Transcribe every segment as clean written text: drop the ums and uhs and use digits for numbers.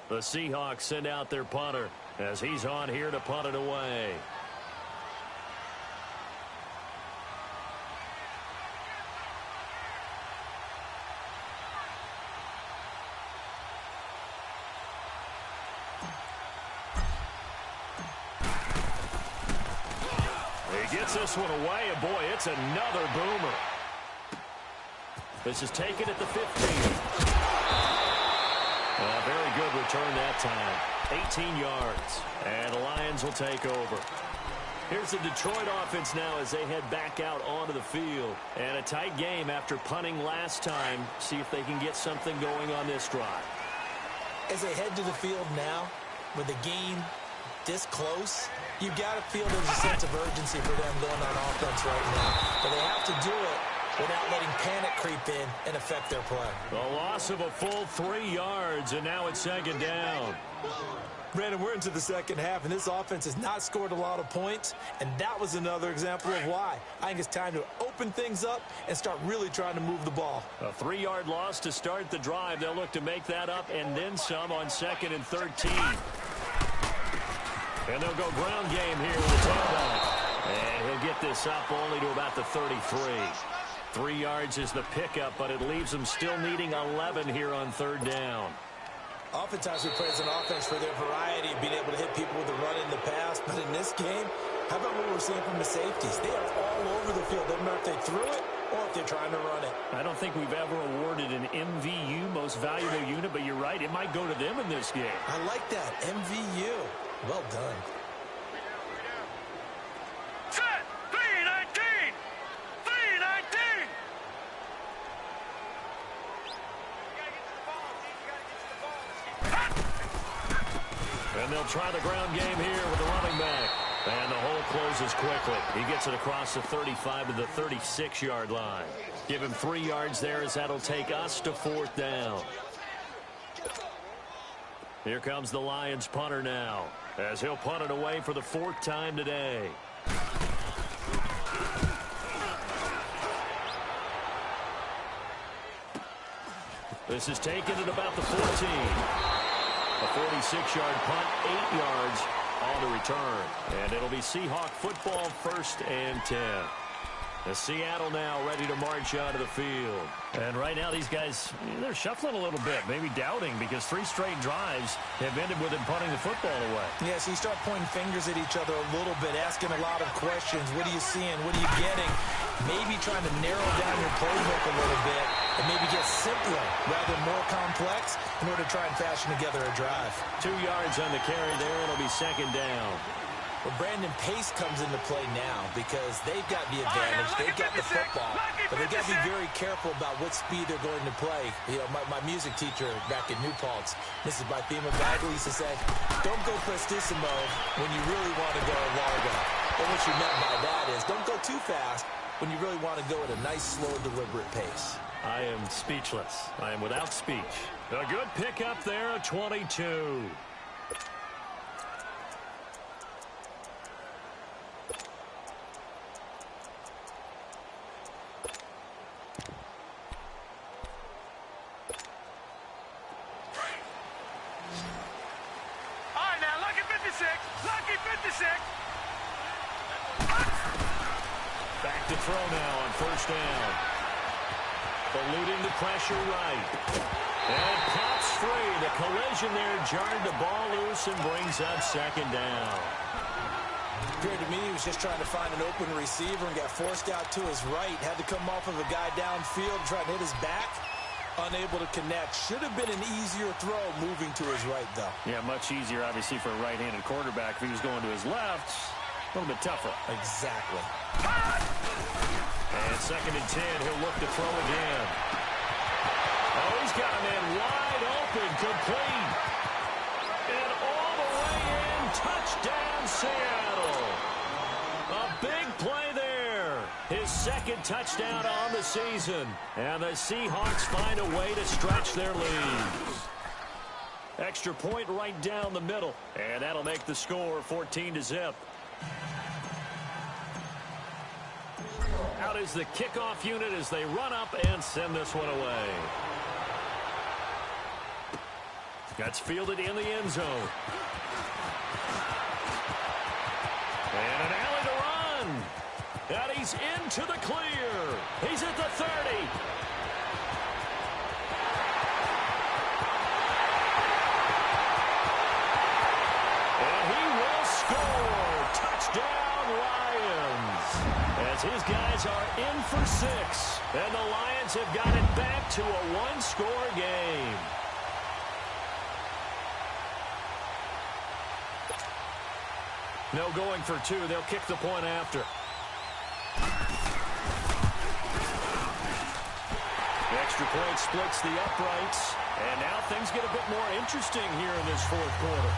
The Seahawks send out their punter as he's on here to punt it away. He gets this one away, and boy, it's another boomer. This is taken at the 15. Very good return that time. 18 yards. And the Lions will take over. Here's the Detroit offense now as they head back out onto the field. And a tight game after punting last time. See if they can get something going on this drive. As they head to the field now, with the game this close, you've got to feel there's a sense of urgency for them going on offense right now. But they have to do it without letting panic creep in and affect their play. The loss of a full 3 yards, and now it's second down. Brandon, we're into the second half, and this offense has not scored a lot of points, and that was another example of why. I think it's time to open things up and start really trying to move the ball. A 3-yard loss to start the drive. They'll look to make that up and then some on 2nd and 13. And they'll go ground game here with the tailback. And he'll get this up only to about the 33. 3 yards is the pickup, but it leaves them still needing 11 here on 3rd down. Oftentimes we praise an offense for their variety of being able to hit people with the run in the pass. But in this game, how about what we're seeing from the safeties? They are all over the field. Doesn't matter if they threw it or if they're trying to run it. I don't think we've ever awarded an MVU, most valuable unit, but you're right. It might go to them in this game. I like that. MVU. Well done. Set! 3-19! 3-19! And they'll try the ground game here with the running back. And the hole closes quickly. He gets it across the 35 to the 36-yard line. Give him 3 yards there as that'll take us to 4th down. Here comes the Lions punter now, as he'll punt it away for the 4th time today. This is taken at about the 14. A 46-yard punt, 8 yards on the return. And it'll be Seahawk football, 1st and 10. As Seattle now ready to march out of the field. And right now these guys, they're shuffling a little bit, maybe doubting, because 3 straight drives have ended with them punting the football away. Yeah, so you start pointing fingers at each other a little bit, asking a lot of questions. What are you seeing? What are you getting? Maybe trying to narrow down your playbook a little bit and maybe get simpler rather than more complex in order to try and fashion together a drive. 2 yards on the carry there. It'll be 2nd down. Well, Brandon, pace comes into play now because they've got the advantage. They've got the football, but they've got to be very careful about what speed they're going to play. You know, my music teacher back in New Paltz, Mrs. Bythema Bagley, used to say, don't go prestissimo when you really want to go largo. And what she meant by that is don't go too fast when you really want to go at a nice, slow, deliberate pace. I am speechless. I am without speech. A good pickup there, 22. Lucky 56. Back to throw now on 1st down. Eluding the pressure right. And pops free. The collision there jarred the ball loose and brings up 2nd down. Appeared to me he was just trying to find an open receiver and got forced out to his right. Had to come off of a guy downfield, trying to hit his back. Unable to connect. Should have been an easier throw moving to his right, though. Yeah, much easier, obviously, for a right-handed quarterback. If he was going to his left, a little bit tougher. Exactly. And 2nd and 10, he'll look to throw again. Oh, he's got a man wide open, complete. And all the way in, touchdown, Seattle. A big play there. His 2nd touchdown on the season. And the Seahawks find a way to stretch their lead. Extra point right down the middle. And that'll make the score 14-0. Out is the kickoff unit as they run up and send this one away. That's fielded in the end zone. And an alley to run. And he's into the clear. He's at the 30. And he will score. Touchdown, Lions. As his guys are in for 6. And the Lions have got it back to a one-score game. No going for 2. They'll kick the point after. The extra point splits the uprights. And now things get a bit more interesting here in this fourth quarter.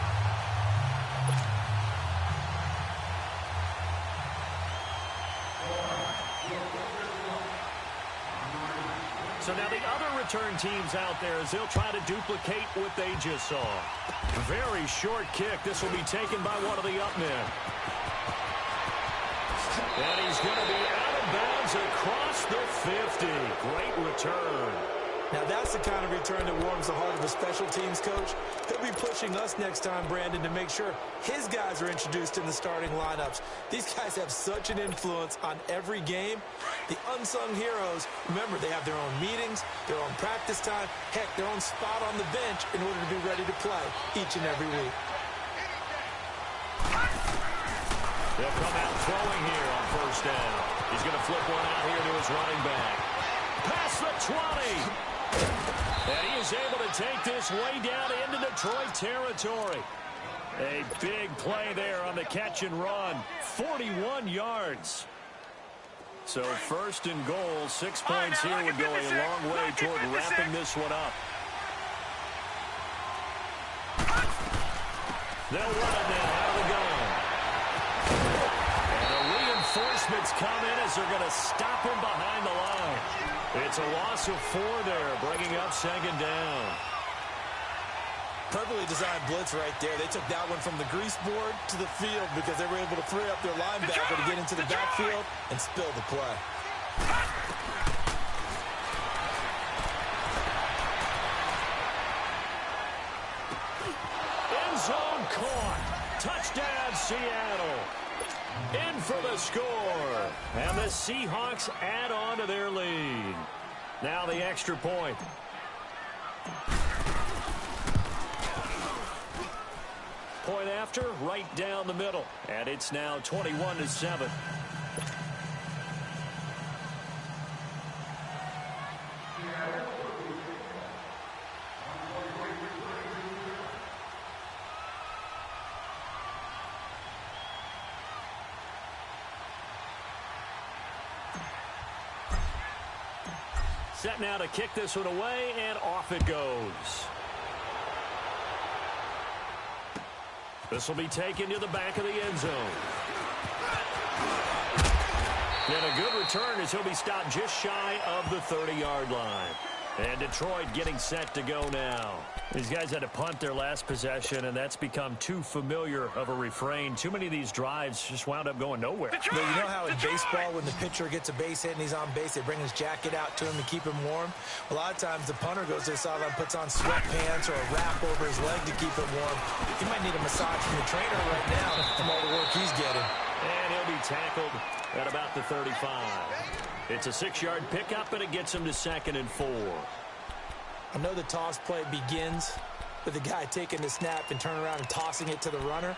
So now the other return teams out there as they'll try to duplicate what they just saw. Very short kick. This will be taken by one of the up men. And he's going to be out of bounds across the 50. Great return. Now that's the kind of return that warms the heart of a special teams coach. He'll be pushing us next time, Brandon, to make sure his guys are introduced in the starting lineups. These guys have such an influence on every game. The unsung heroes, remember, they have their own meetings, their own practice time, heck, their own spot on the bench in order to be ready to play each and every week. They'll come out throwing here on first down. He's going to flip one out here to his running back. Past the 20. And he is able to take this way down into Detroit territory. A big play there on the catch and run. 41 yards. So first and goal, 6 points here would go a long way toward wrapping this one up. They'll run it now out of the gun. And the reinforcements come in as they're going to stop him behind the line. It's a loss of 4 there, bringing up second down. Perfectly designed blitz right there. They took that one from the grease board to the field because they were able to free up their linebacker to get into the backfield and spill the play. End zone caught. Touchdown, Seattle. In for the score. And the Seahawks add on to their lead. Now the extra point. Point after, right down the middle. And it's now 21-7. Set now to kick this one away, and off it goes. This will be taken to the back of the end zone. And a good return as he'll be stopped just shy of the 30-yard line. And Detroit getting set to go now. These guys had to punt their last possession, and that's become too familiar of a refrain. Too many of these drives just wound up going nowhere. But you know how in baseball, when the pitcher gets a base hit and he's on base, they bring his jacket out to him to keep him warm? A lot of times the punter goes to the sideline, puts on sweatpants or a wrap over his leg to keep him warm. He might need a massage from the trainer right now from all the work he's getting. And he'll be tackled at about the 35. It's a 6-yard pickup, and it gets him to 2nd and 4. I know the toss play begins with the guy taking the snap and turning around and tossing it to the runner.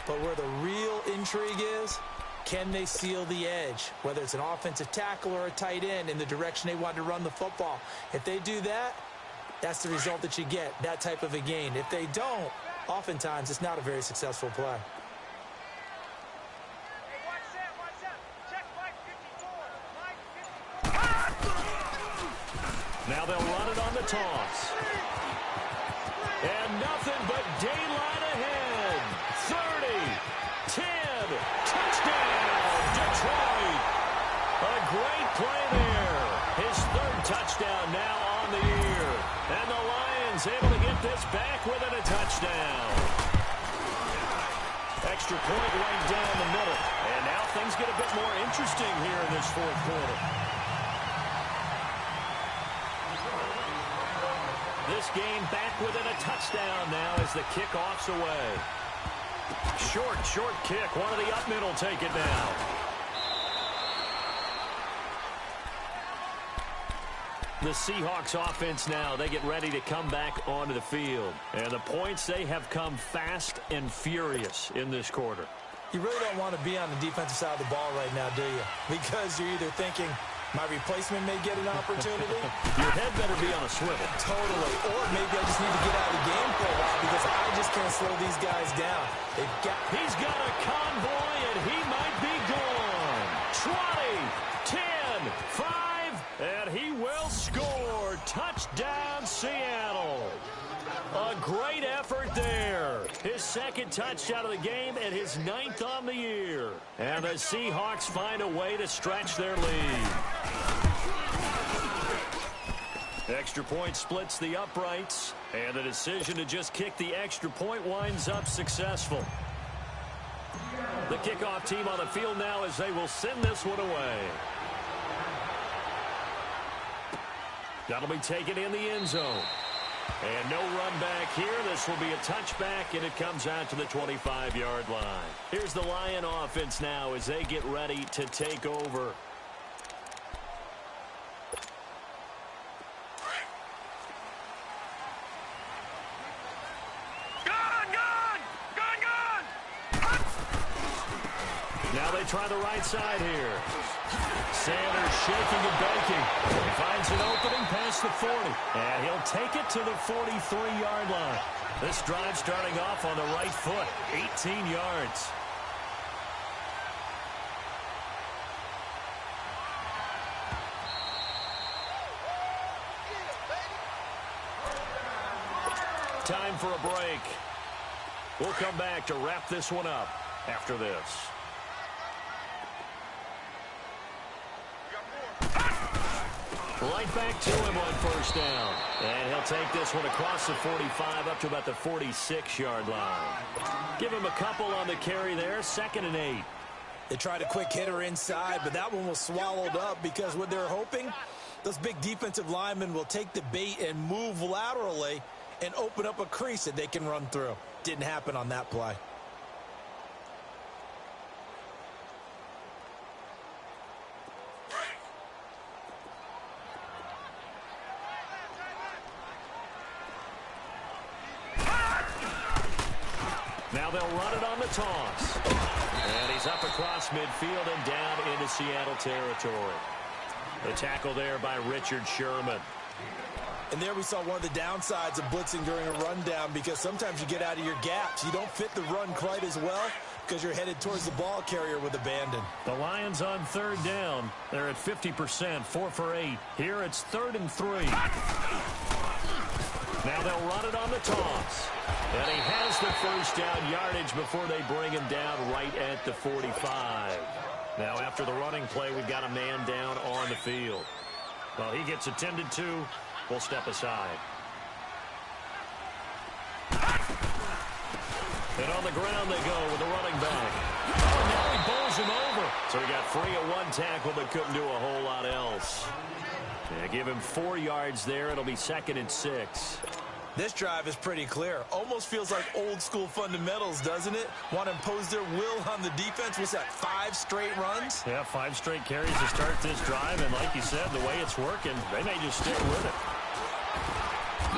But where the real intrigue is, can they seal the edge? Whether it's an offensive tackle or a tight end in the direction they want to run the football. If they do that, that's the result that you get, that type of a gain. If they don't, oftentimes it's not a very successful play. Now they'll run it on the toss. And nothing but daylight ahead. 30, 10, touchdown, Detroit. A great play there. His 3rd touchdown now on the year. And the Lions able to get this back within a touchdown. Extra point right down the middle. And now things get a bit more interesting here in this fourth quarter. this game back within a touchdown now as the kickoff's away. Short kick. One of the up middle take it now. The Seahawks offense now, they get ready to come back onto the field. And the points, they have come fast and furious in this quarter. You really don't want to be on the defensive side of the ball right now, do you? Because you're either thinking, my replacement may get an opportunity. Your head better be on a swivel. Totally. Or maybe I just need to get out of the game for a while because I just can't slow these guys down. He's got a convoy, and he might be gone. 20, 10, 5, and he will score. Touchdown, Seattle. A great effort there. His second touchdown of the game and his 9th on the year. And the Seahawks find a way to stretch their lead. Extra point splits the uprights, and the decision to just kick the extra point winds up successful. The kickoff team on the field now as they will send this one away. That'll be taken in the end zone. And no run back here. This will be a touchback, and it comes out to the 25-yard line. Here's the Lion offense now as they get ready to take over. Now they try the right side here. Sanders shaking and baking. He finds an opening past the 40. And he'll take it to the 43-yard line. This drive starting off on the right foot. 18 yards. Time for a break. We'll come back to wrap this one up after this. Right back to him on first down. And he'll take this one across the 45 up to about the 46-yard line. Give him a couple on the carry there. 2nd and 8. They tried a quick hitter inside, but that one was swallowed up because what they're hoping, those big defensive linemen will take the bait and move laterally and open up a crease that they can run through. Didn't happen on that play. Now they'll run it on the toss. And he's up across midfield and down into Seattle territory. The tackle there by Richard Sherman. And there we saw one of the downsides of blitzing during a rundown because sometimes you get out of your gaps. You don't fit the run quite as well because you're headed towards the ball carrier with abandon. The Lions on 3rd down. They're at 50%, 4 for 8. Here it's 3rd and 3. Now they'll run it on the toss. And he has the first down yardage before they bring him down right at the 45. Now after the running play, we've got a man down on the field. Well, he gets attended to. We'll step aside. And on the ground they go with the running back. Oh, now he bowls him over. So he got free of one tackle but couldn't do a whole lot else. Yeah, give him 4 yards there. It'll be 2nd and 6. This drive is pretty clear. Almost feels like old school fundamentals, doesn't it? Want to impose their will on the defense. What's that, 5 straight runs? Yeah, 5 straight carries to start this drive. And like you said, the way it's working, they may just stick with it.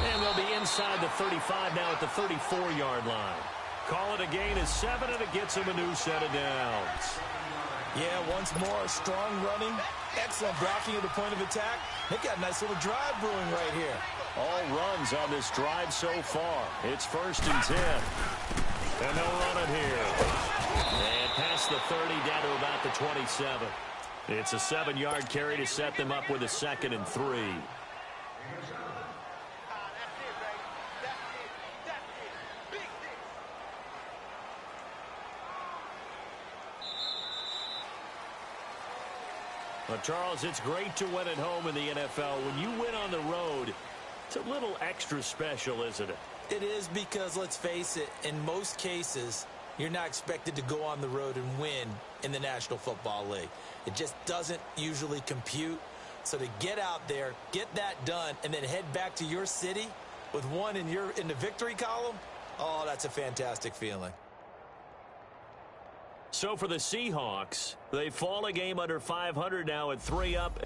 And they'll be inside the 35 now at the 34-yard line. Call it a gain of 7, and it gets him a new set of downs. Yeah, once more, strong running, excellent blocking at the point of attack. They got a nice little drive brewing right here. All runs on this drive so far. It's 1st and 10. And they'll run it here. And past the 30 down to about the 27. It's a 7-yard carry to set them up with a 2nd and 3. Well, Charles, it's great to win at home in the NFL. When you win on the road, it's a little extra special, isn't it? It is because, let's face it, in most cases, you're not expected to go on the road and win in the National Football League. It just doesn't usually compute. So to get out there, get that done, and then head back to your city, with one in the victory column, oh, that's a fantastic feeling. So for the Seahawks, they fall a game under 500 now at 3 up.